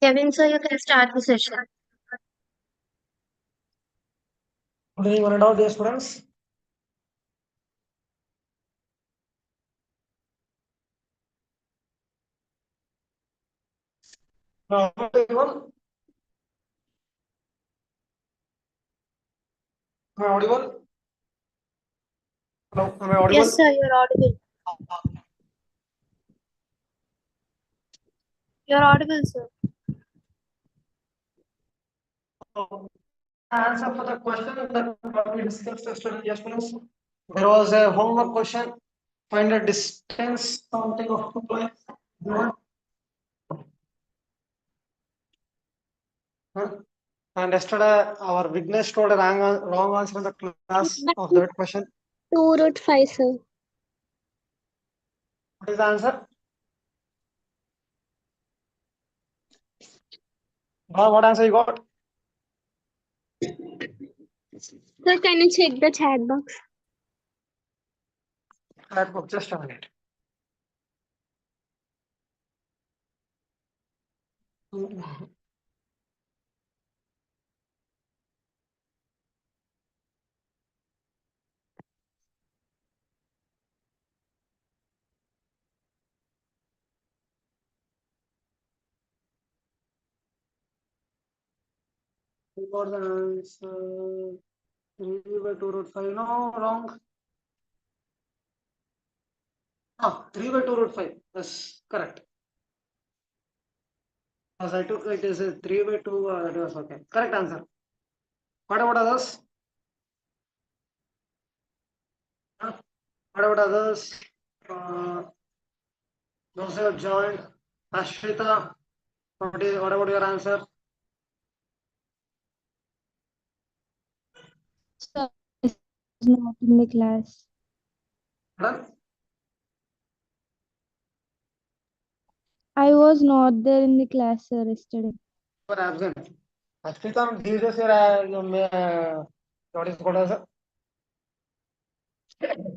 Kevin, so you can start the session. Good evening, one and all, dear students. Now, audible? Am I audible? Hello, am I audible? Yes, sir, you're audible. You're audible, sir. Answer for the question that we discussed yesterday, dear students. There was a homework question. Find the distance something of 2 points. And yesterday, our Vignesh told a wrong answer in the class of that question. 2 √5, sir. What is the answer? What answer you got? Sir, can you check the chat box? Just a minute. We got the answer 3/2 √5. No, wrong. 3/2 √5. Yes, correct. As I took it is a 3/2. That was okay. Correct answer. What about others? What about others? Those who have joined. Ashrita, what about your answer? Sir, I was not in the class. Pardon? I was not there in the class, sir, yesterday. You were absent. Ashrita, these days what is called as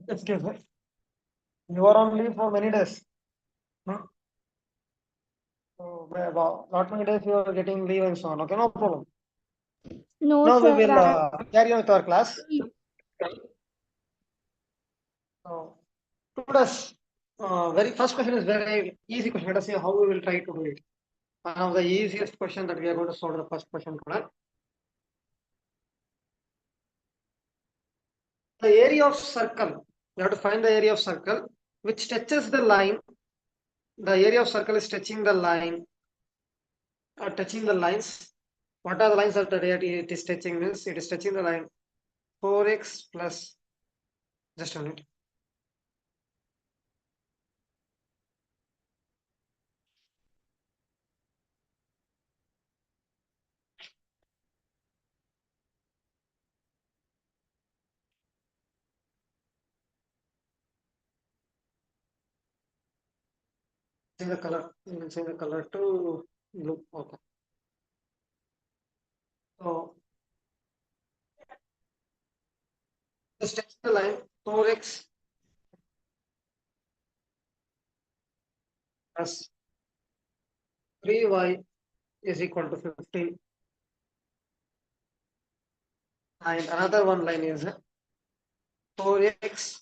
excuse me. You are on leave for many days. So, about not many days you are getting leave and so on. Okay, no problem. No, Now we sir. will carry on with our class. So, today's very first question is very easy question. Let us see how we will try to do it. One of the easiest question that we are going to solve the first question today. The area of circle. You have to find the area of circle which touches the line. The area of circle is touching the line. Touching the lines. What are the lines that it is touching means? It is touching the line 4x plus, just a minute. Change the color to blue. Okay. So just touch the line 4x plus 3y is equal to 15. And another one line is 4x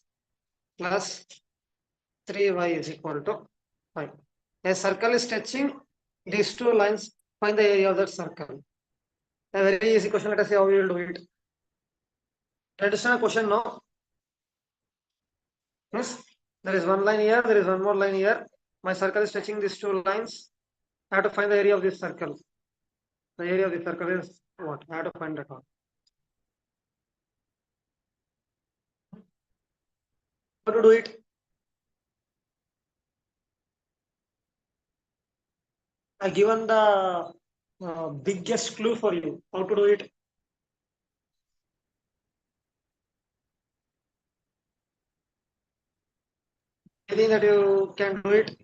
plus 3y is equal to 5. A circle is touching these two lines. Find the area of that circle. A very easy question. Let us see how we will do it. Traditional question, no? Yes. There is one line here. There is one more line here. My circle is touching these two lines. I have to find the area of this circle. The area of the circle is what? I have to find that one. How to do it? I given the biggest clue for you. How to do it? I think that you can do it.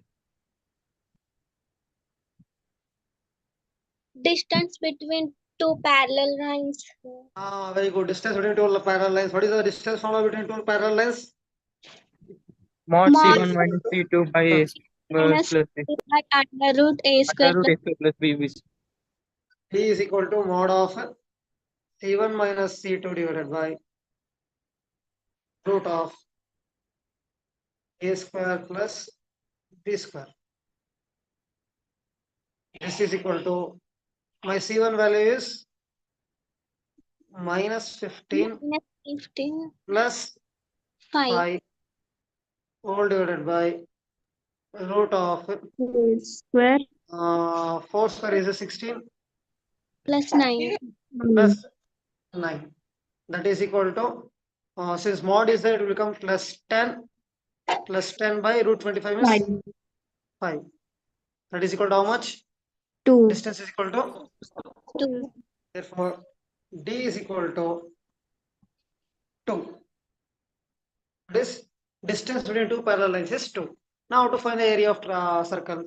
Distance between two parallel lines. Very good. Distance between two parallel lines. What is the distance found between two parallel lines? Mod Mod C1 minus C2 by A. minus plus by under root a square under root plus a square plus b which D is equal to mod of C1 minus C2 divided by root of A square plus B square. This is equal to, my C1 value is minus 15 minus 15 plus 5 5 all divided by root of Square. 4 square is a 16 plus 9 plus 9. That is equal to, since mod is there, it will become plus 10 by root 25 is 5. That is equal to how much? 2. Distance is equal to, 2. therefore, D is equal to 2. This distance between two parallel lines is 2. Now to find the area of circle.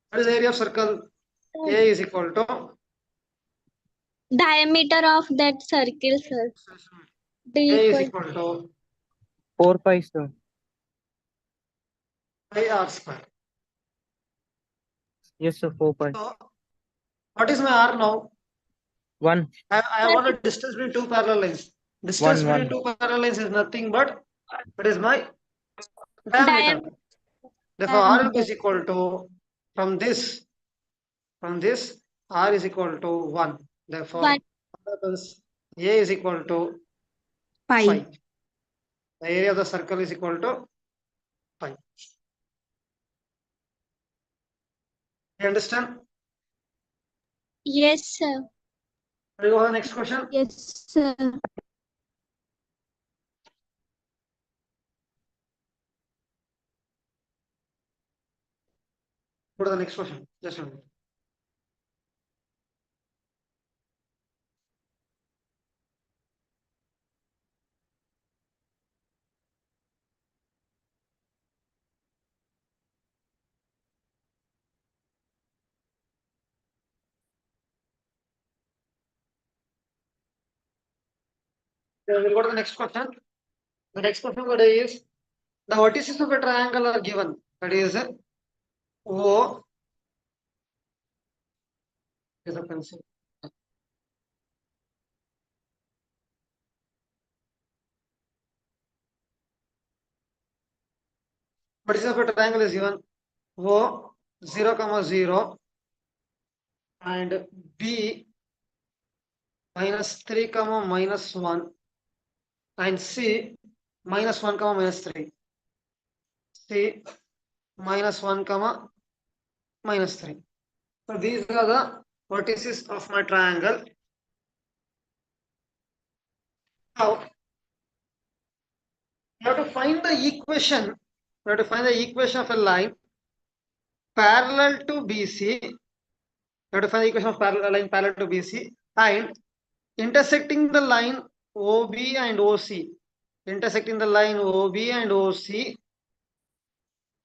What is the area of circle? A is equal to Diameter of that circle, sir. D A is equal equal to 4 pi sir. pi r square. Yes sir, 4 pi. So what is my r now? 1 I want a distance between two parallel lines. Distance 1 between 1 two parallel lines is nothing but what is my diameter. diameter. Therefore, R is equal to, from this R is equal to 1. Therefore, 1 what happens? A is equal to 5. The area of the circle is equal to 5. You understand? yes, sir. We go to the next question. Yes, sir. Go to the next question. Just a minute. We'll go to the next question. The next question is, the vertices of a triangle are given. That is O is a pencil. Vertices of a triangle is given O 0, comma 0 and B minus 3, comma minus 1 and C minus 1, comma minus 3. C minus 1, comma minus 3. So these are the vertices of my triangle. Now you have to find the equation. You have to find the equation of a line parallel to BC. You have to find the equation of parallel line parallel to BC and intersecting the line OB and OC. Intersecting the line OB and OC,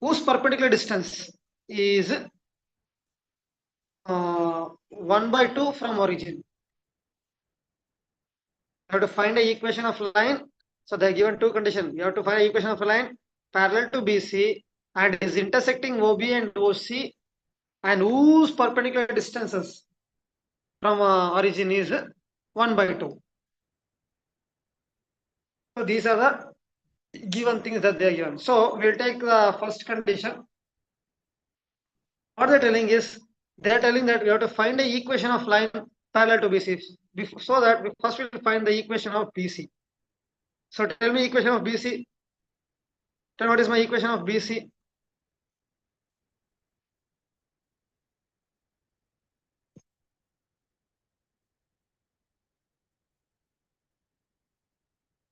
whose perpendicular distance is 1 by 2 from origin. You have to find the equation of line. So they are given two conditions. You have to find the equation of a line parallel to BC and is intersecting OB and OC and whose perpendicular distances from origin is 1 by 2. So these are the given things that they are given. So we'll take the first condition. What they're telling is, they're telling that we have to find the equation of line parallel to BC. So that first we'll find the equation of BC. So tell me equation of BC. Tell what is my equation of BC.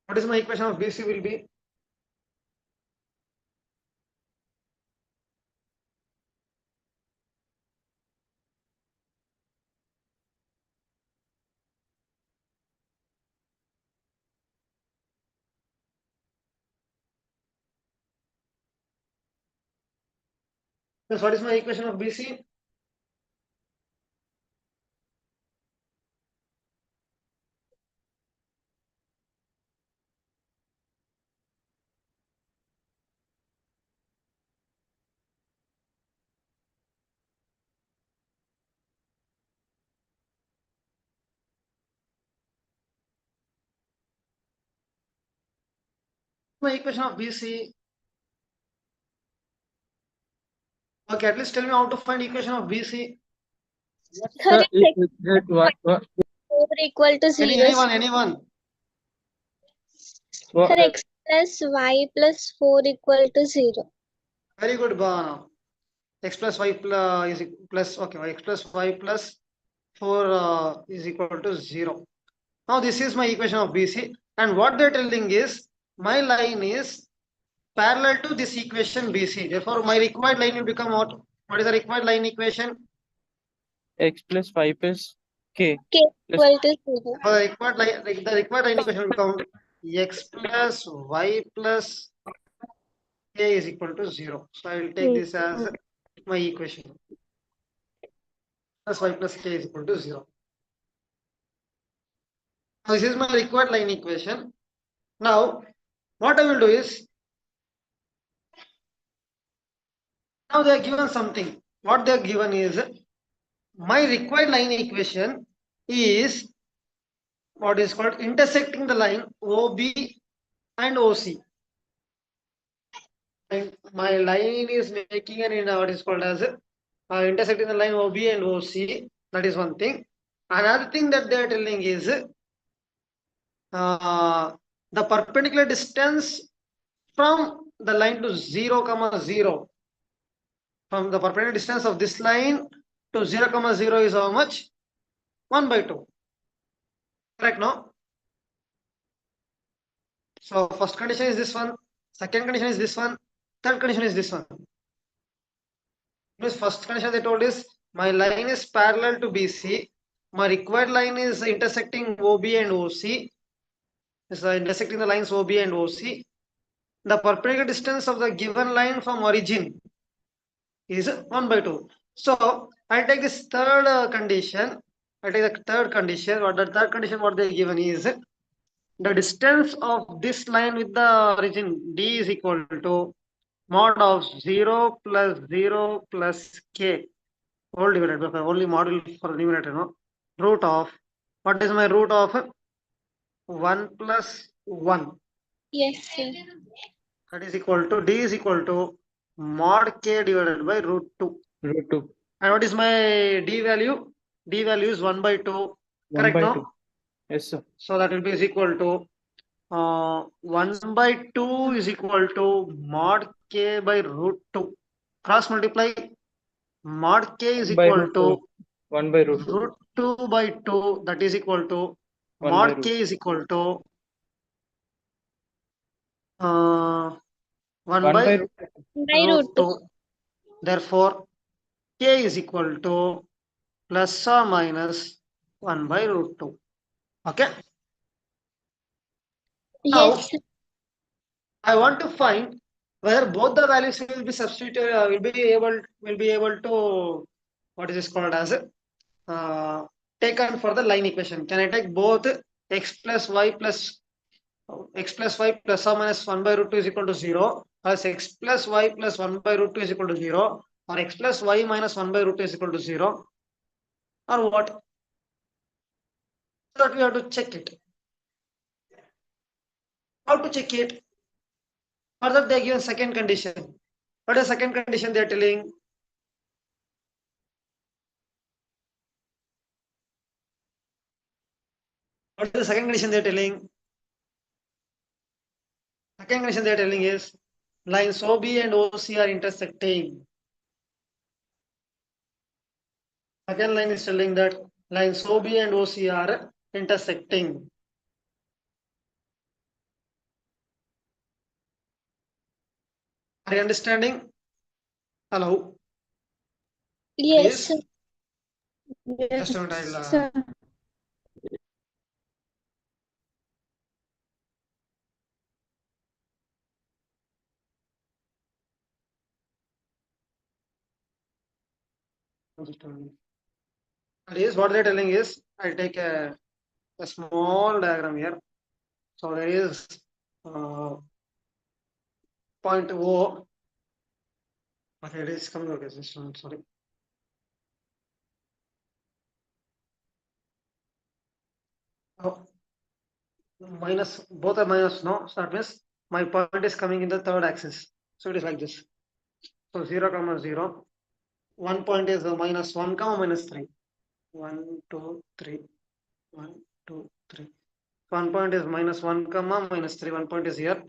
What is my equation of BC will be? Yes, what is my equation of BC? My equation of BC. Okay, at least tell me how to find equation of BC. Sir, Sir, it's that one, 4 equal to 0. Anyone. Sir, x plus y plus 4 equal to 0. Very good, Bhavana. X plus y is plus, okay, x plus y plus 4 is equal to 0. Now this is my equation of BC, and what they're telling is my line is parallel to this equation BC. Therefore, my required line will become what? What is the required line equation? x plus 5 plus k. K equal to 0. For the required line equation will become x plus y plus k is equal to 0. So I will take this as my equation. Plus y plus k is equal to 0. Now this is my required line equation. Now what I will do is, now they are given something. What they are given is, my required line equation is what is called intersecting the line OB and OC. And my line is making an what is called as intersecting the line OB and OC. That is one thing. Another thing that they are telling is the perpendicular distance from the line to 0, 0. From the perpendicular distance of this line to 0, 0 is how much? 1/2. Correct, no? So first condition is this one, second condition is this one, third condition is this one. Means first condition they told is my line is parallel to BC. My required line is intersecting OB and OC. Is intersecting the lines OB and OC. The perpendicular distance of the given line from origin is 1/2. So I take this third condition. I take the third condition. What the third condition what they given is the distance of this line with the origin D is equal to mod of 0 plus 0 plus k whole divided by only module for the numerator, no? Root of, what is my root of 1 plus 1? Yes, sir. That is equal to D is equal to mod k divided by root 2. Root 2. And what is my D value? D value is 1/2. 1 Correct, by no? 2. Yes, sir. So that will be is equal to 1/2 is equal to mod k by root 2. Cross multiply, mod k is 1 by equal root to 2. 1 by root 2. root 2/2, that is equal to 1 by mod root. k is equal to 1 1 by by root. By root root 2. 2. Therefore, k is equal to plus or minus 1 by root 2. Okay. Now, Yes, sir. I want to find whether both the values will be substituted, will be able to, what is this called as taken for the line equation. Can I take both x plus y plus or minus 1 by root 2 is equal to 0, or x plus y plus 1 by root 2 is equal to 0, or x plus y minus 1 by root 2 is equal to 0, or what? So that we have to check it. How to check it? Further, they are given second condition. What is the second condition they are telling? What is the second condition they are telling? Second condition they are telling is lines OB and OC are intersecting. Second line is telling that lines OB and OC are intersecting. Are you understanding? Hello? Yes, Please? sir. Just a minute, I'll, Sir. That is what they're telling is, I'll take a small diagram here. So there is point O. Okay, it is coming. Okay, sorry. Oh, minus, both are minus, no? So that means my point is coming in the third axis. So it is like this. So 0, comma 0. 1 point is minus 1, comma minus 3. 1, 2, 3. 1, 2, 3. 1 point is minus 1, comma minus 3. 1 point is here.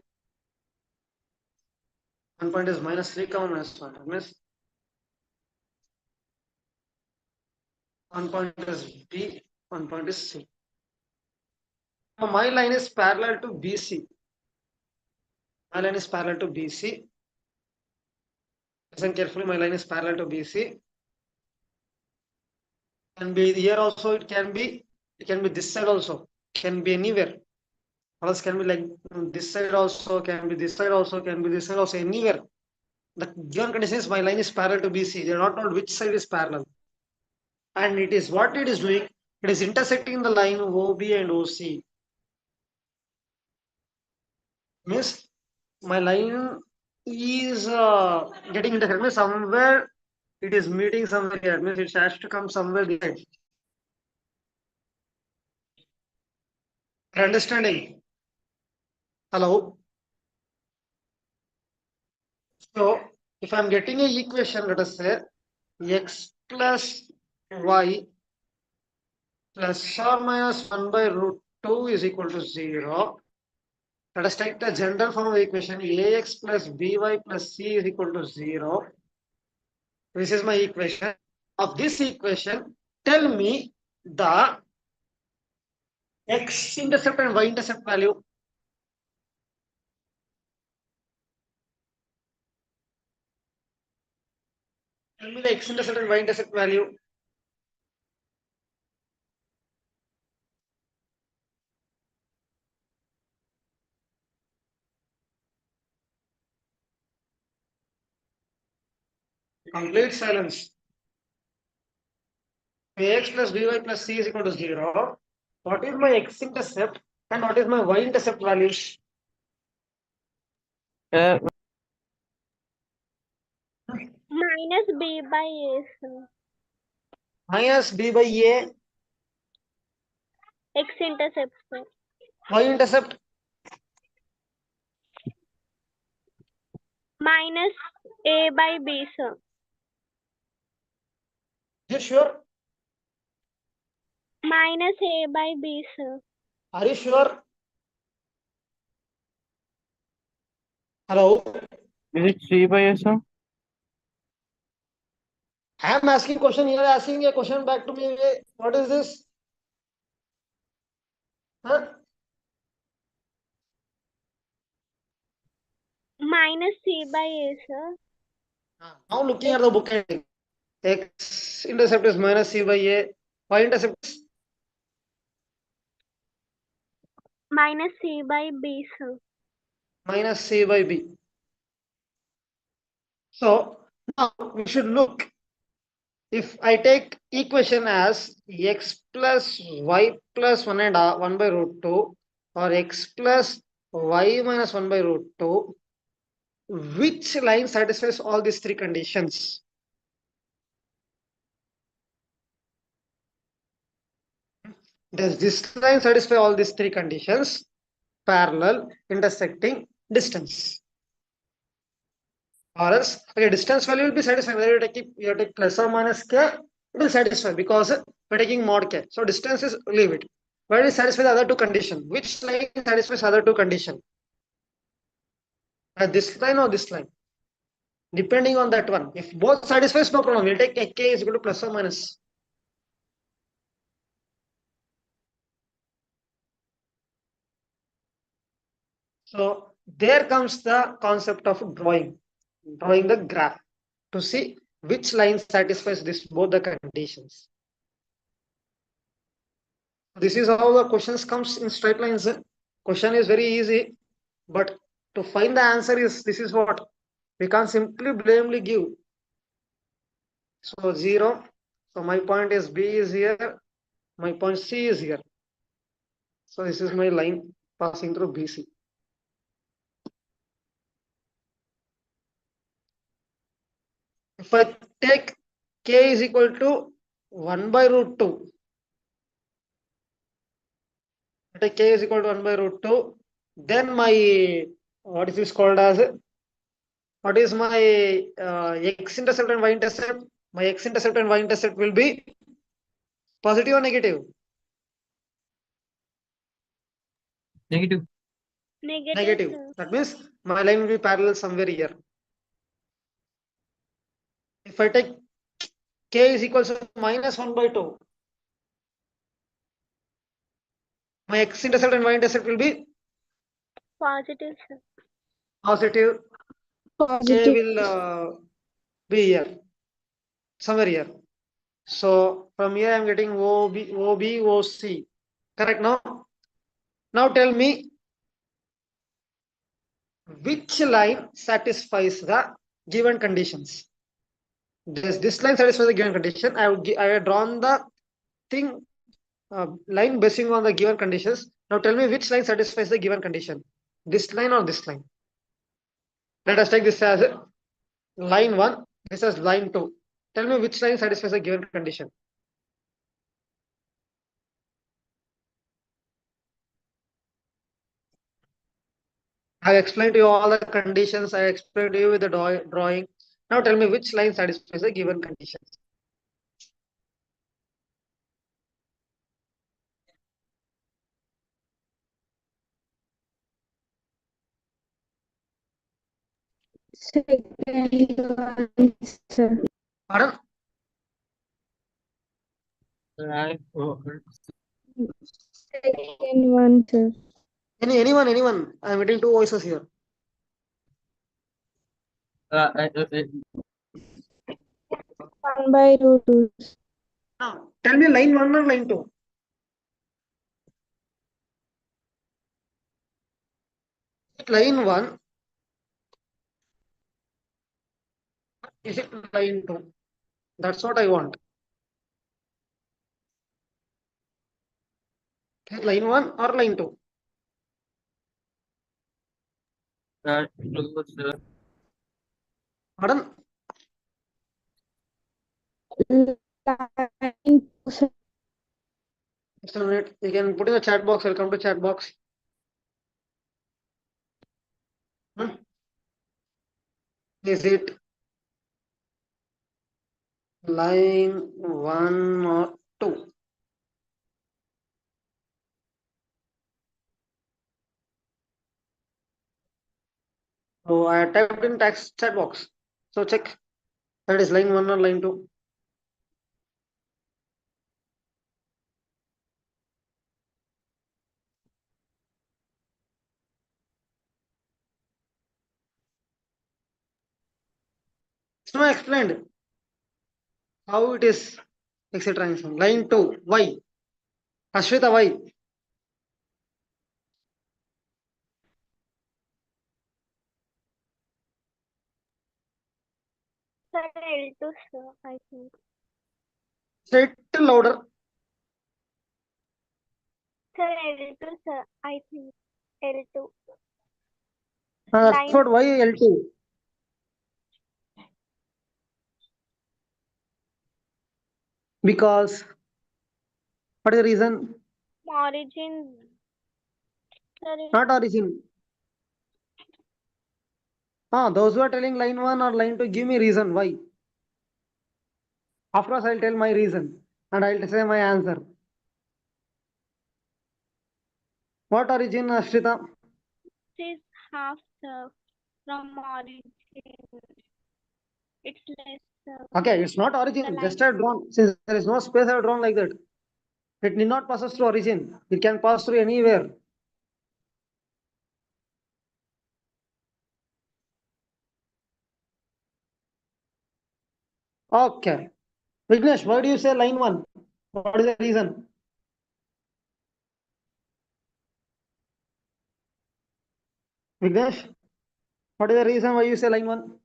1 point is minus 3, comma minus 1. That means 1 point is B, 1 point is C. Now my line is parallel to BC. My line is parallel to BC. Listen carefully, my line is parallel to BC. Can be here also, it can be this side also, can be anywhere. Or else can be like this side also, can be this side also, can be this side also, anywhere. The given condition is my line is parallel to BC. They are not told which side is parallel. And it is what it is doing, it is intersecting the line OB and OC. Means my line is getting intersected. Means somewhere it is meeting somewhere here. Means it has to come somewhere there. Understanding? Hello? So if I'm getting a equation, let us say x plus y plus or minus 1 by root 2 is equal to 0. Let us take the general form of the equation ax plus by plus c is equal to 0. This is my equation. Of this equation, tell me the x-intercept and y-intercept value. Tell me the x-intercept and y-intercept value. Complete silence. Ax plus by plus c is equal to 0. What is my x-intercept and what is my y-intercept values? Minus B by A, sir. Minus b by a, X-intercept, sir. y-intercept, Minus A by B, sir. you sure? Minus A by B, sir. Are you sure? Hello? Is it C by S, sir? I am asking question, you are asking a question back to me. What is this? Huh? Minus C by A, sir. Now looking at the book heading, x-intercept is minus c by a, y-intercept is Minus C by B, sir. minus c by b. So now we should look, if I take equation as x plus y plus 1 and 1 by root 2 or x plus y minus 1 by root 2, which line satisfies all these three conditions? Does this line satisfy all these three conditions? Parallel, intersecting, distance. Or else, okay, distance value will be satisfied. Whether you take plus or minus k, it will satisfy because we're taking mod k. So distance is leave it. Where is satisfy the other two condition? Which line satisfies other two condition? This line or this line? Depending on that one. If both satisfies, no problem. We'll take k is equal to plus or minus. So there comes the concept of drawing the graph to see which line satisfies this both the conditions. This is how the questions comes in straight lines. Question is very easy, but to find the answer is, this is what we can't simply blamely give. So 0. So my point is B is here. My point C is here. So this is my line passing through BC. If I take K is equal to 1 by root 2. Take K is equal to 1 by root 2. Then my What is this called as? What is my x-intercept and y-intercept? My x-intercept and y-intercept will be positive or negative? Negative. Negative. sir. That means my line will be parallel somewhere here. If I take k is equals to minus 1 by 2, my x-intercept and y-intercept will be Positive, sir. positive. K Positive. will be here, somewhere here. So from here I'm getting OB, OC. Correct now? Now tell me which line satisfies the given conditions. Does this line satisfy the given condition? I have drawn the thing line basing on the given conditions. Now tell me which line satisfies the given condition. This line or this line? Let us take this as line 1. This is line 2. Tell me which line satisfies the given condition. I explained to you all the conditions. I explained to you with the drawing. Now tell me which line satisfies the given conditions. Second one, sir. Pardon? Right. Second one, sir. Anyone? I'm getting two voices here. Uh, 1 by root 2. Now tell me line 1 or line 2. Line 1, is it line 2? That's what I want. Okay, line 1 or line 2? Pardon? Line 2, sir. Just a minute. You can put in the chat box. Welcome to chat box. Is it line 1 or 2? So I typed in text chat box. So check that is line 1 or line 2. So I explained how it is, etc. and so on. Line 2, why? Ashwita, why? Sir, L2, sir, I think. Say it louder. Sir, L2, sir, I think. L2. That's Line what, why L2? Because, what is the reason? origin. Sir, Not origin. Those who are telling line 1 or line 2, give me reason why. Of course, I'll tell my reason and I'll say my answer. What origin, Ashrita? is half, sir, from origin. It's less, sir. Okay, it's not The origin. line. Just I've drawn. Since there is no space, I've drawn like that. It need not pass through origin. It can pass through anywhere. Okay. Vignesh, why do you say line 1? What is the reason? Vignesh, what is the reason why you say line 1?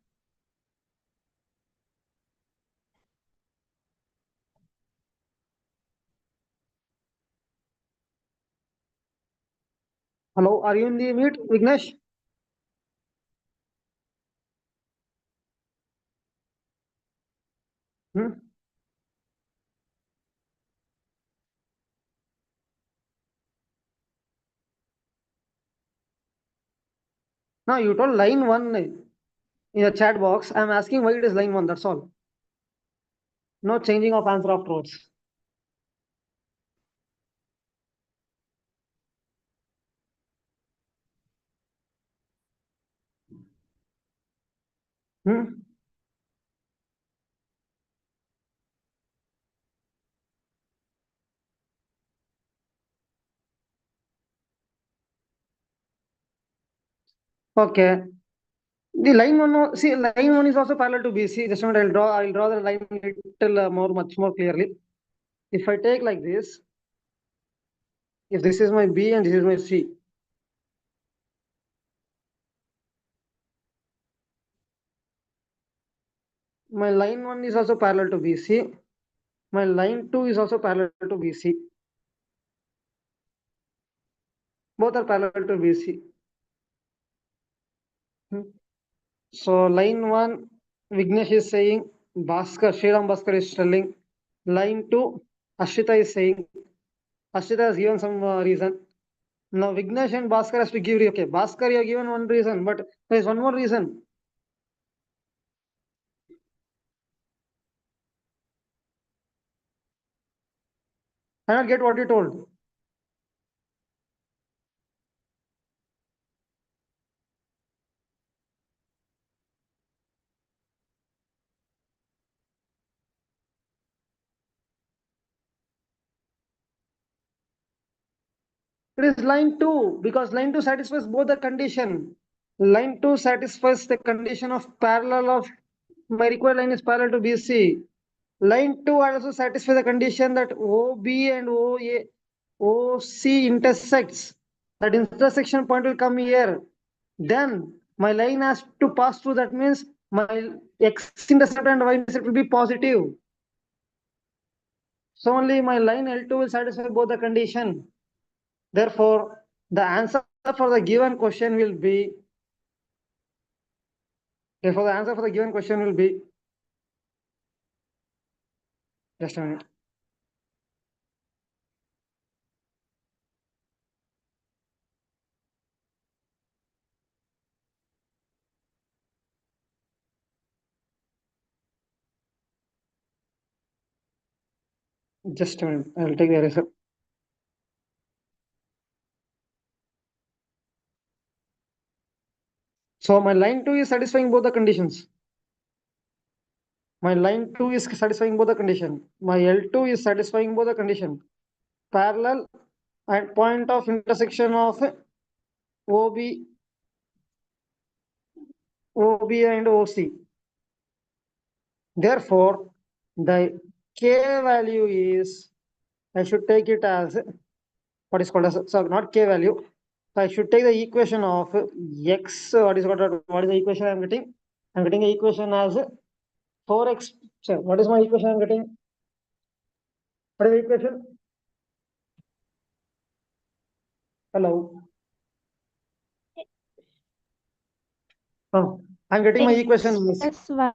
Hello, are you in the mute, Vignesh? Hmm? Now you told line 1 in the chat box. I'm asking why it is line 1. That's all. No changing of answer afterwards. Hmm? Okay. The line 1, see, line 1 is also parallel to BC. Just a minute, I'll draw the line little much more clearly. If I take like this, if this is my B and this is my C, my line 1 is also parallel to BC. My line 2 is also parallel to BC. Both are parallel to BC. So line 1, Vignesh is saying, Sriram Bhaskar is telling. Line 2, Ashita is saying. Ashita has given some reason. Now Vignesh and Bhaskar has to give, okay, Bhaskar you have given one reason, but there is one more reason. I don't get what you told. It is line 2 because line 2 satisfies both the condition. Line 2 satisfies the condition of parallel of my required line is parallel to BC. Line 2 also satisfies the condition that OB and OC intersects. That intersection point will come here. Then my line has to pass through. That means my x-intercept and y-intercept will be positive. So only my line L2 will satisfy both the condition. Therefore, the answer for the given question will be. Therefore, the answer for the given question will be. Just a minute. Just a minute. I'll take the eraser. So my line 2 is satisfying both the conditions. My line 2 is satisfying both the condition. My L2 is satisfying both the condition. Parallel at point of intersection of OB, OB and OC. Therefore, the K value is, I should take it as what is called as, so not K value. So I should take the equation of X, what is the equation I'm getting? I'm getting the equation as 4x. So what is my equation I'm getting? What is the equation? Hello. Oh, I'm getting my equation is That's why.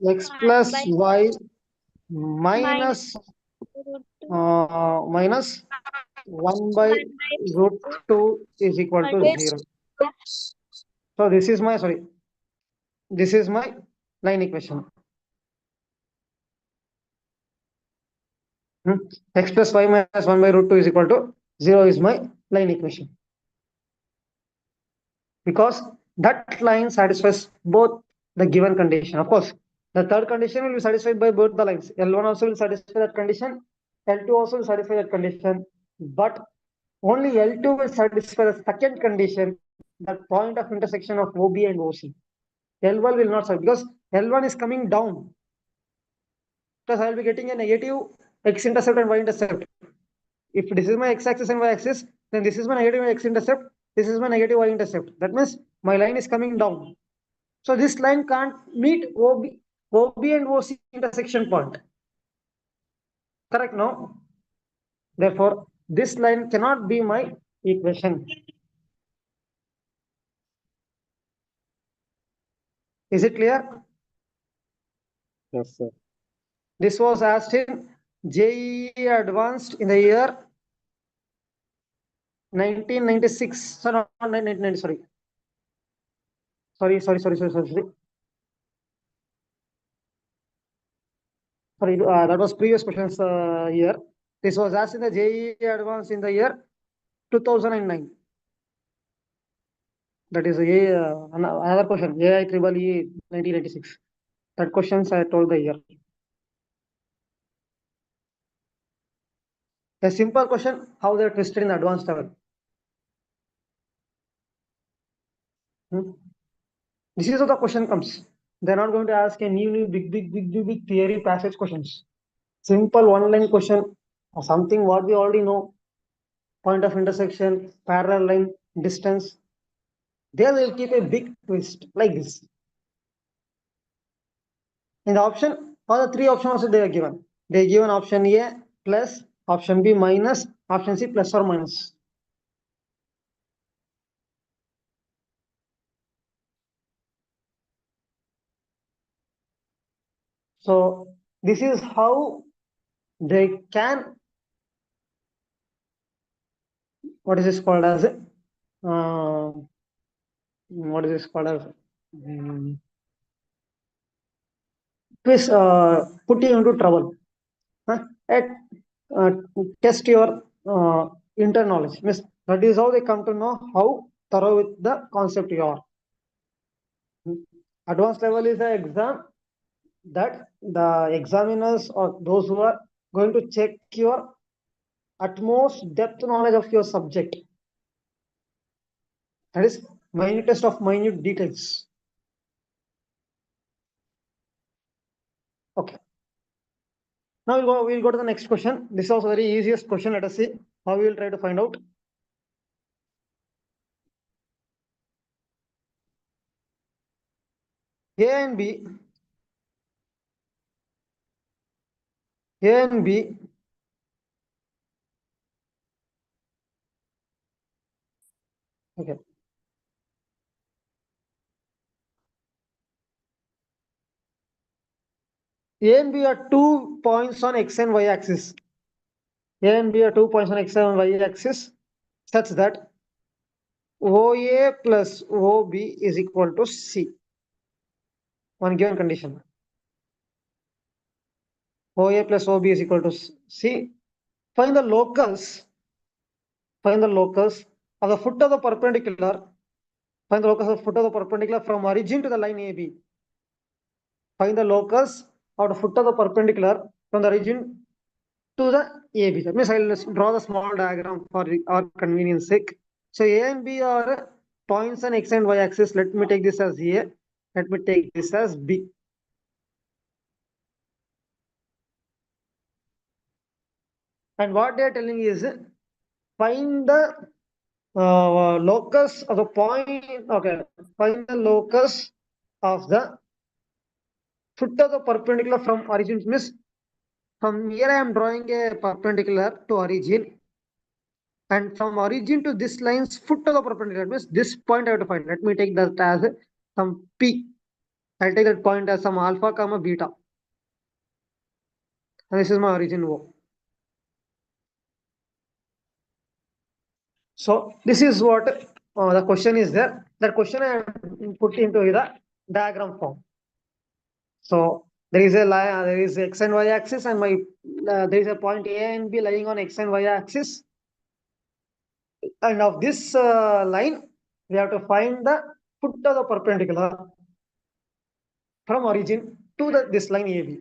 x plus y minus minus 1 by root 2 is equal to 0. So this is my, sorry, this is my line equation. X plus y minus 1 by root 2 is equal to 0 is my line equation. Because that line satisfies both the given condition. Of course, the third condition will be satisfied by both the lines. L1 also will satisfy that condition. L2 also will satisfy that condition. But only L2 will satisfy the second condition, the point of intersection of OB and OC. L1 will not satisfy because L1 is coming down. Because I will be getting a negative x-intercept and y-intercept. If this is my x-axis and y-axis, then this is my negative x-intercept, this is my negative y-intercept. That means my line is coming down. So this line can't meet OB and OC intersection point. Correct, no? Therefore, this line cannot be my equation. Is it clear? Yes, sir. This was asked in JEE Advanced in the year 1996. So not 1990, sorry. Sorry. That was previous questions here. This was asked in the JEE Advanced in the year 2009. That is another question. AI triple E 1996. That questions I told the year. A simple question: how they are twisted in the advanced level. This is how the question comes. They're not going to ask a new big theory passage questions. Simple one-line question or something what we already know. Point of intersection, parallel line, distance. They will keep a big twist like this. In the option, all the three options also they are given. They given option A plus, option B minus, option C plus or minus. So this is how they can, what is this called as? What is this called as? Twist, put you into trouble. At test your inter knowledge. Means that is how they come to know how thorough with the concept you are. Advanced level is the exam that the examiners or those who are going to check your utmost depth knowledge of your subject. That is minutest of minute details. Okay. Now we'll go to the next question. This is also very easiest question. Let us see how we will try to find out. A and B. Okay. A and B are 2 points on x and y axis. A and B are 2 points on x and y axis such that OA plus OB is equal to C. One given condition. OA plus OB is equal to C. Find the locus. Find the locus of the foot of the perpendicular. Find the locus of the foot of the perpendicular from origin to the line AB. Find the locus of the foot of the perpendicular from the origin to the AB. That means I'll draw the small diagram for our convenience sake. So A and B are points on x and y axis. Let me take this as A. Let me take this as B. And what they are telling is find the locus of the point. Okay, find the locus of the foot of the perpendicular from origin. Means from here I am drawing a perpendicular to origin. And from origin to this line's foot of the perpendicular, means this point I have to find. Let me take that as some P. I'll take that point as some alpha comma beta. And this is my origin O. So this is what the question is there. That question I put into the diagram form. So there is a line, there is x and y axis, and my there is a point A and B lying on x and y axis. And of this line, we have to find the foot of the perpendicular from origin to this line AB.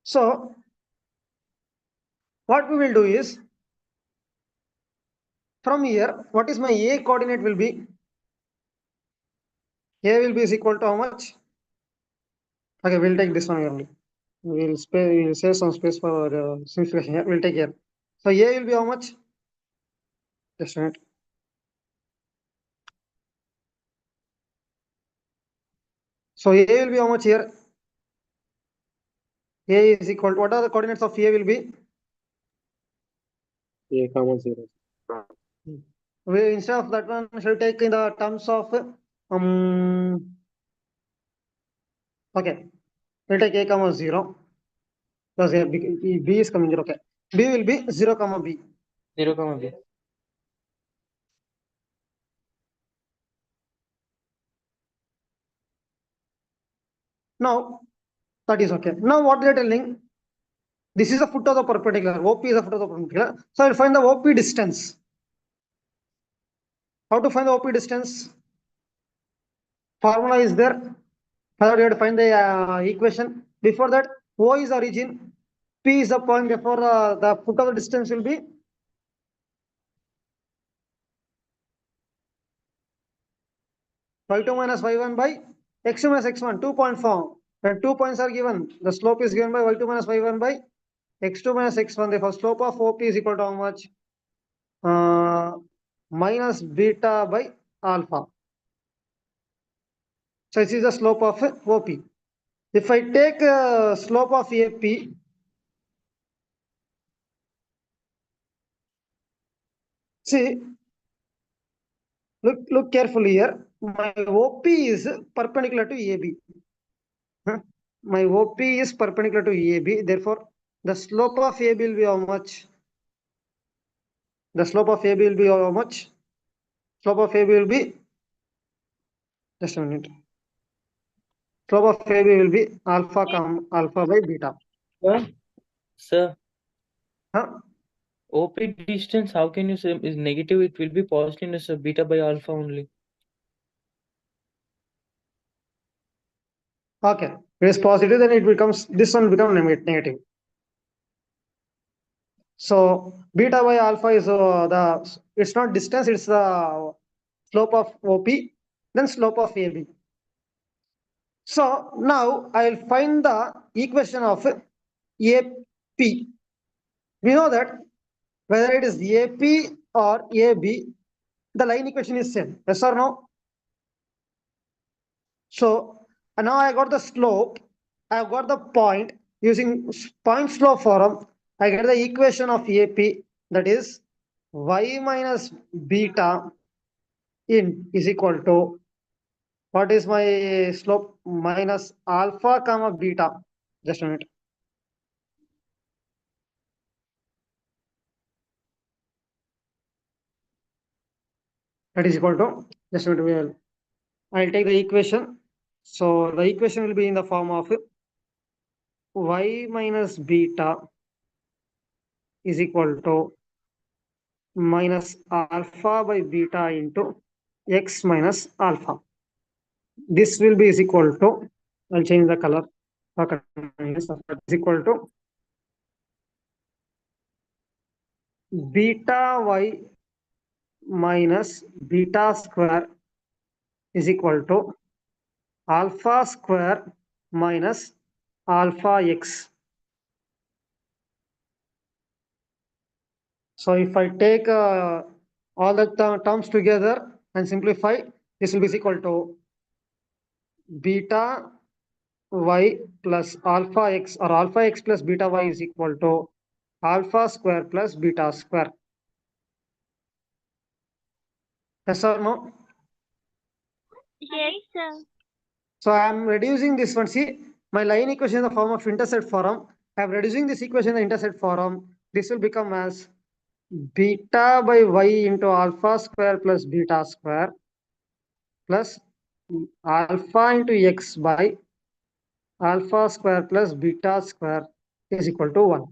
So what we will do is, from here, what is my A coordinate will be? A will be is equal to how much? Okay, we'll take this one only. We'll save some space for simplification here. We'll take here. So A will be how much? Just a minute. So A will be how much here? A is equal to, what are the coordinates of A will be? A comma 0. We, instead of that one, shall take in the terms of okay. We'll take A comma 0. Because B is coming 0. Okay. B will be 0 comma B. 0 comma B. Now that is okay. Now what they are telling, this is the foot of the perpendicular. OP is the foot of the perpendicular. So I'll find the OP distance. How to find the OP distance? Formula is there. Now we have to find the equation. Before that, O is origin, P is the point. Therefore, the foot of the distance will be y2 minus y1 by x2 minus x1, 2-point form. When 2 points are given, the slope is given by y2 minus y1 by x2 minus x1. Therefore, slope of OP is equal to how much? Minus beta by alpha. So this is the slope of OP. If I take slope of AP, see, look carefully here. My OP is perpendicular to AB. My OP is perpendicular to AB. Therefore, the slope of AB will be how much? The slope of AB will be how much? Slope of AB will be, just a minute. Slope of AB will be alpha by beta. Sir, Huh? OP distance, how can you say is negative? It will be positive, sir. Beta by alpha only. Okay, it is positive, then it becomes, this one become negative. So beta by alpha is it's not distance, it's the slope of OP, then slope of AB. So now I'll find the equation of AP. We know that whether it is AP or AB, the line equation is same. Yes or no? So now I got the slope, I've got the point. Using point slope form, I get the equation of AP, that is y minus beta in is equal to, what is my slope? Minus alpha comma beta. Just a minute. That is equal to, just a minute. I'll take the equation. So the equation will be in the form of y minus beta is equal to minus alpha by beta into x minus alpha. This will be is equal to, I'll change the color. Okay, is equal to beta y minus beta square is equal to alpha square minus alpha x. So if I take all the terms together and simplify, this will be equal to beta y plus alpha x, or alpha x plus beta y is equal to alpha square plus beta square. Yes or no? Yes, sir. So I am reducing this one. See, my line equation in the form of intercept form. I am reducing this equation in the intercept form. This will become as beta by y into alpha square plus beta square plus alpha into x by alpha square plus beta square is equal to 1.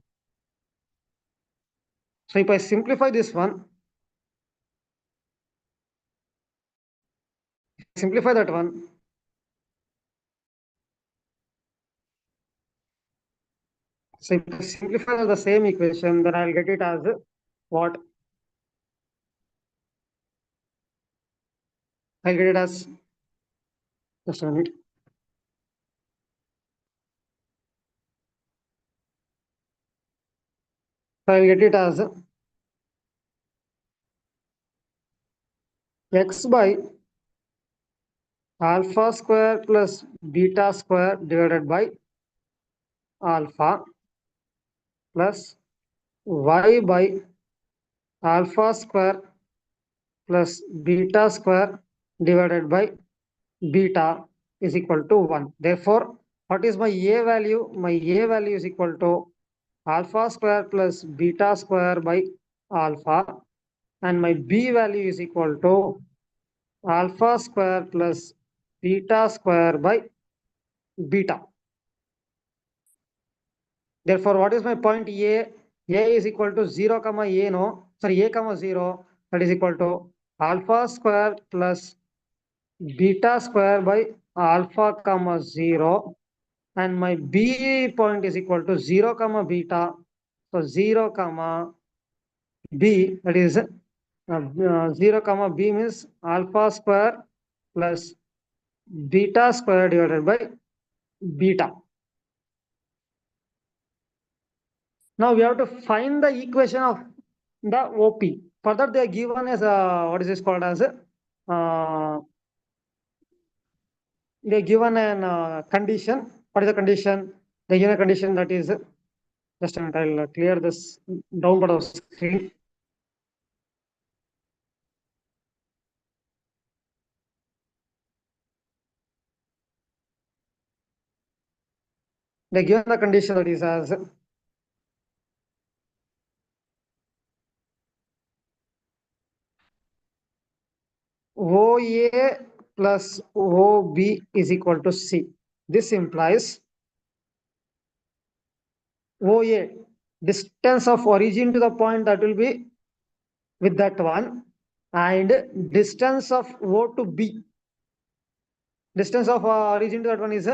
So if I simplify this one, simplify that one, so if I simplify the same equation, then I'll get it as what? I'll get it as, just a minute. So I'll get it as x by alpha square plus beta square divided by alpha plus y by alpha square plus beta square divided by beta is equal to 1. Therefore, what is my A value? My A value is equal to alpha square plus beta square by alpha, and my B value is equal to alpha square plus beta square by beta. Therefore, what is my point A? A is equal to 0 comma A, no, sorry, A comma 0, that is equal to alpha square plus beta square by alpha comma 0, and my B point is equal to 0 comma beta. So 0 comma B, that is 0 comma B means alpha square plus beta square divided by beta. Now we have to find the equation of the OP. For that they are given as what is this called as they are given an condition. What is the condition? They given a condition that is just a minute, I'll clear this down part of the screen. They given the condition that is as OA plus OB is equal to C. This implies OA, distance of origin to the point, that will be with that one, and distance of O to B. Distance of origin to that one is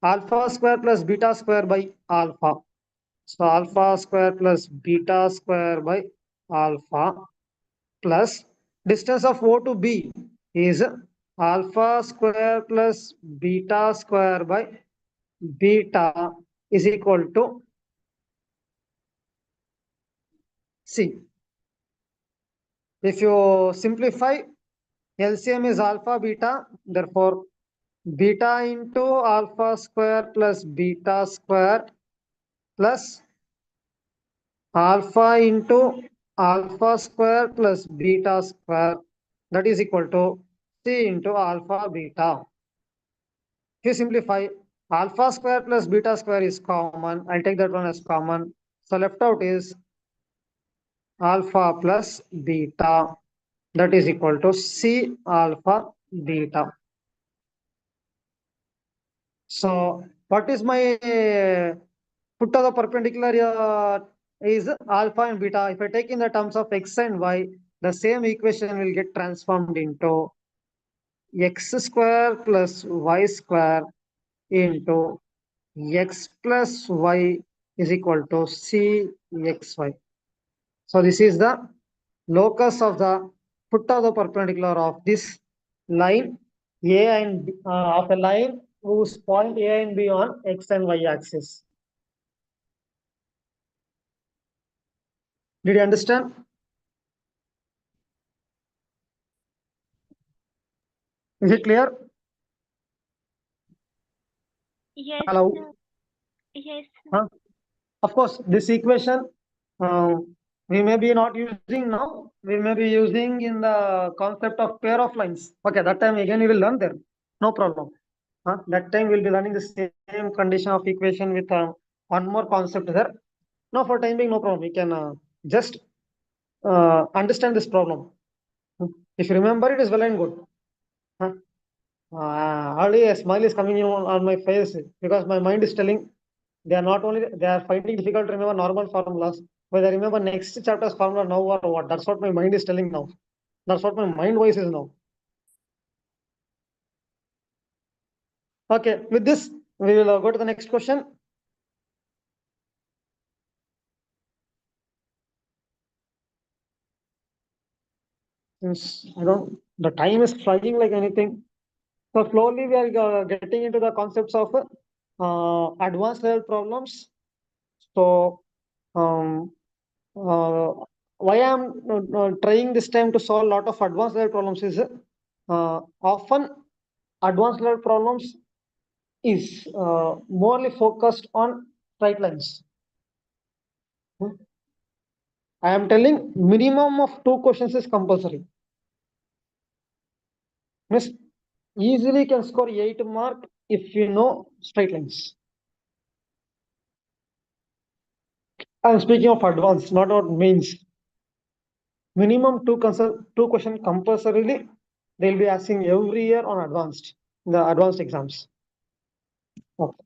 alpha square plus beta square by alpha. So alpha square plus beta square by alpha plus distance of O to B is alpha square plus beta square by beta is equal to C. If you simplify, LCM is alpha beta, therefore beta into alpha square plus beta square plus alpha into alpha square plus beta square, that is equal to C into alpha beta. If you simplify, alpha square plus beta square is common. I'll take that one as common. So left out is alpha plus beta, that is equal to C alpha beta. So what is my foot of the perpendicular is alpha and beta. If I take in the terms of x and y, the same equation will get transformed into x square plus y square into x plus y is equal to cxy. So this is the locus of the foot of the perpendicular of this line A and B, of a line whose point A and B on x and y axis. Did you understand? Is it clear? Yes, Hello. sir. Yes, sir. Huh? Of course, this equation we may be not using now. We may be using in the concept of pair of lines. Okay, that time again we will learn there. No problem. That time we'll be learning the same condition of equation with one more concept there. Now for time being, no problem. We can just understand this problem. If you remember, it is well and good. Already a smile is coming on my face because my mind is telling they are finding difficult to remember normal formulas. Whether I remember next chapter's formula now or what, that's what my mind is telling now. That's what my mind voice is now. Okay, with this, we will go to the next question. Since the time is flying like anything. So slowly we are getting into the concepts of advanced level problems. So um, why I'm trying this time to solve a lot of advanced level problems is often advanced level problems is morely focused on straight lines. I am telling minimum of 2 questions is compulsory. Miss easily can score 8 mark if you know straight lines. I am speaking of advanced, not about mains. Minimum 2 question compulsorily they'll be asking every year on advanced, the advanced exams. Okay.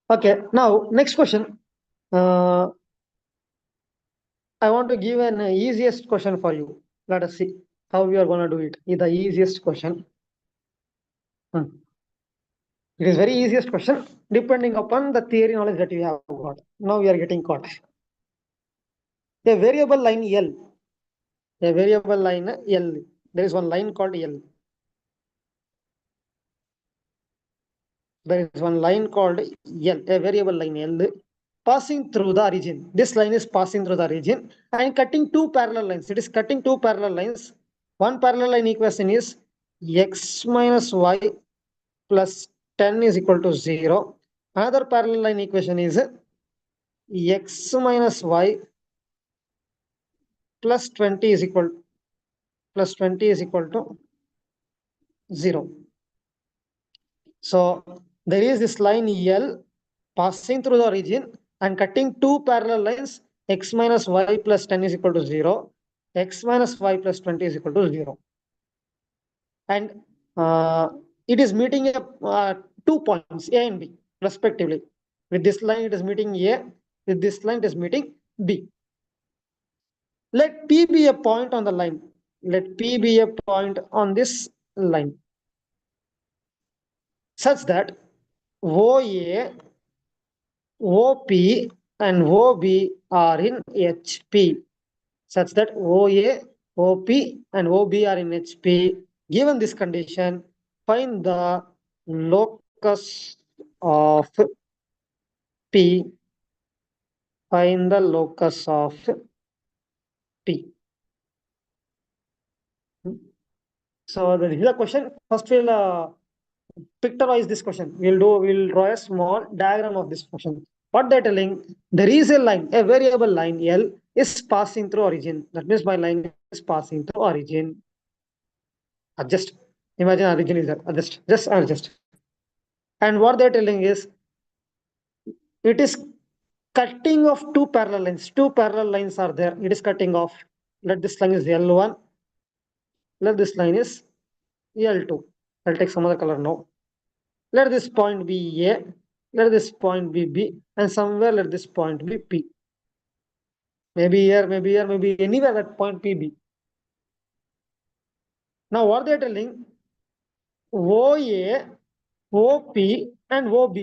Okay. Now next question. I want to give an easiest question for you. Let us see how we are going to do it. Is the easiest question. It is very easiest question depending upon the theory knowledge that you have got. Now we are getting caught. A variable line L. A variable line L. There is one line called L. There is one line called L, a variable line L, passing through the origin. This line is passing through the origin and cutting two parallel lines. It is cutting two parallel lines. One parallel line equation is x minus y plus 10 is equal to 0. Another parallel line equation is x minus y plus 20 is equal to 0. So there is this line L passing through the origin and cutting two parallel lines, x minus y plus 10 is equal to 0, x minus y plus 20 is equal to 0. And it is meeting a 2 points, A and B, respectively. With this line, it is meeting A. With this line, it is meeting B. Let P be a point on the line. Let P be a point on this line, such that OA, OP and OB are in HP, such that OA, OP and OB are in HP. Given this condition, find the locus of P. Find the locus of P. So that is the question. First we'll pictorize this question. We'll draw a small diagram of this question. What they're telling, there is a line, a variable line L is passing through origin. That means my line is passing through origin. Adjust. Imagine origin is there. Just adjust. And what they're telling is, it is cutting off two parallel lines. Two parallel lines are there. It is cutting off. Let this line is L1. Let this line is L2. I'll take some other color now. Let this point be A. Let this point be B. And somewhere let this point be P. Maybe here, maybe here, maybe anywhere that point P be. Now what they're telling, OA, OP and OB.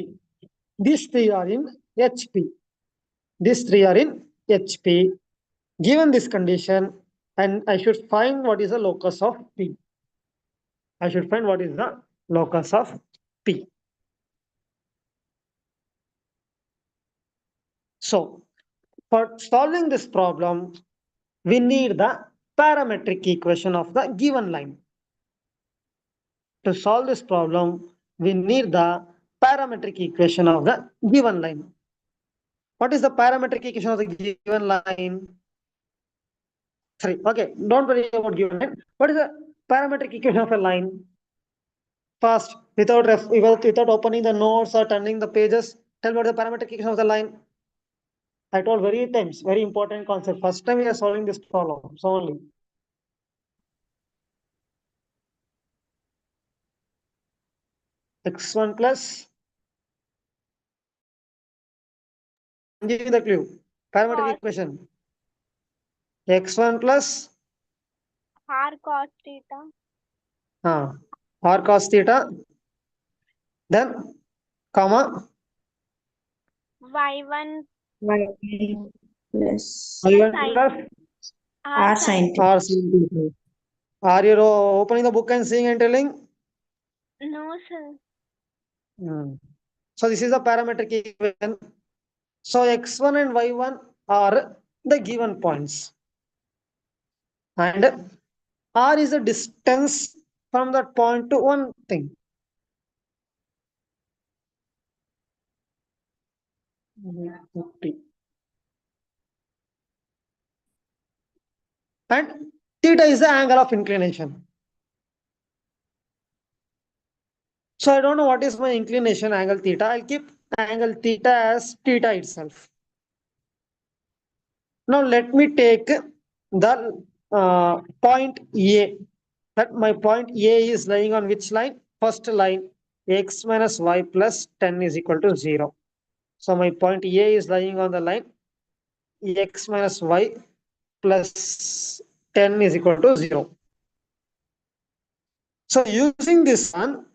These three are in HP. These three are in HP. Given this condition, and I should find what is the locus of P. I should find what is the locus of P. So, for solving this problem, we need the parametric equation of the given line. To solve this problem, we need the parametric equation of the given line. What is the parametric equation of the given line? Sorry, okay, don't worry about given line. What is the parametric equation of a line? Fast, without opening the notes or turning the pages, tell me what is the parametric equation of the line. I told very times, very important concept. First time we are solving this problem, so only. X1 plus, I'm giving the clue. Parametric equation. X1 plus R cos theta. R cos theta, then comma Y1 Y plus Y1 Sin. plus R sin. R sin theta. Are you opening the book and seeing and telling? No, sir. So this is the parametric equation. So x1 and y1 are the given points. And R is the distance from that point to one thing. And theta is the angle of inclination. So I don't know what is my inclination angle theta. I'll keep angle theta as theta itself. Now let me take the point A. That my point A is lying on which line? First line. x minus y plus 10 is equal to 0. So my point A is lying on the line x minus y plus 10 is equal to 0. So using this one,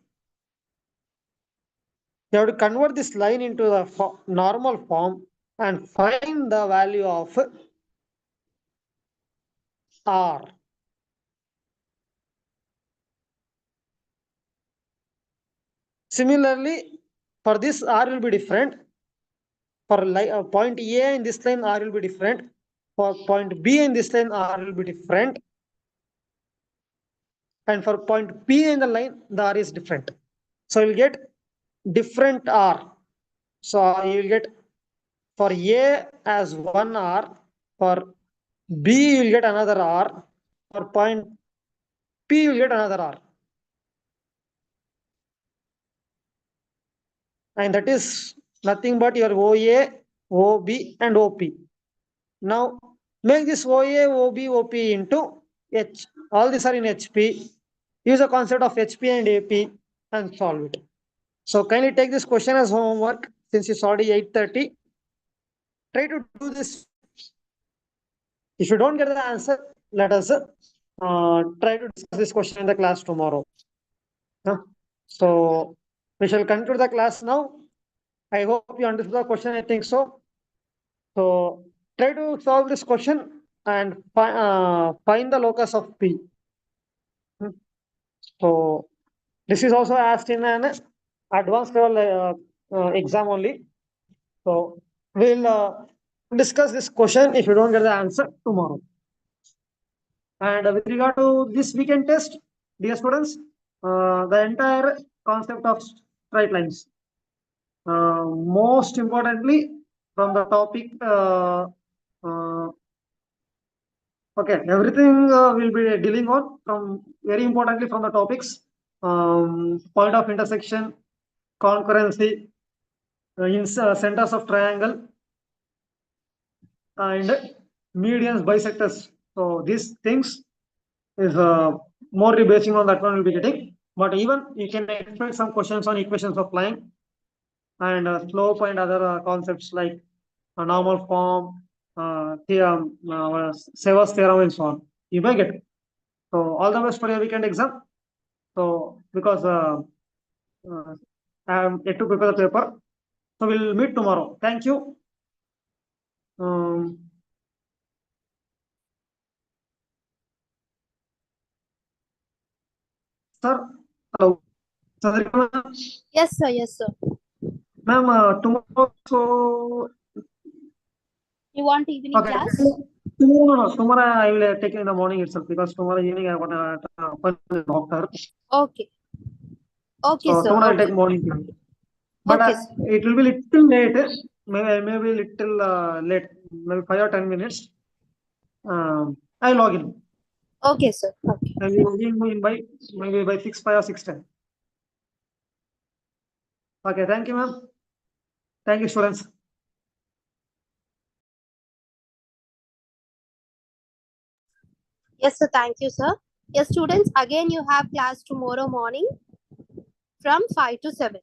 you have to convert this line into the normal form and find the value of r. Similarly, for this r will be different. For point A in this line, r will be different. For point B in this line, r will be different. And for point P in the line, the r is different. So you'll get different r. So you'll get for A as one r, for B you'll get another r, for point P you'll get another r. And that is nothing but your OA, OB, and OP. Now make this OA, OB, OP into H. All these are in HP. Use the concept of HP and AP and solve it. So kindly take this question as homework since it's already 8:30. Try to do this. If you don't get the answer, let us try to discuss this question in the class tomorrow. So we shall conclude the class now. I hope you understood the question. I think so. So try to solve this question and find the locus of P. So this is also asked in an advanced level exam only. So we'll discuss this question if you don't get the answer tomorrow. And with regard to this weekend test, dear students, the entire concept of straight lines. Most importantly, from the topic, okay, everything will be dealing on from very importantly from the topics, point of intersection, concurrency, in centers of triangle, and medians, bisectors. So these things is more basing on that one will be getting. But even you can expect some questions on equations of line and slope and other concepts like normal form, theorem, Sever's theorem, and so on. You may get it. So all the best for your weekend exam. So because I am yet to prepare the paper, so we'll meet tomorrow. Thank you. Sir, hello. Sadrika ma'am. Yes, sir. Yes, sir. Ma'am, tomorrow, so You want evening okay. class? No. Tomorrow I will take it in the morning itself because tomorrow evening I got an appointment with the doctor. Okay. Okay, So sir. tomorrow I'll Okay. take morning class. But Okay, sir. it will be little late. Maybe little late. Maybe 5 or 10 minutes. I'll log in. Okay, sir. Okay. I will log in by maybe by 6:05 or 6:10. Okay. Thank you, ma'am. Thank you, students. Yes, sir. Thank you, sir. Yes, students, again, you have class tomorrow morning from 5 to 7.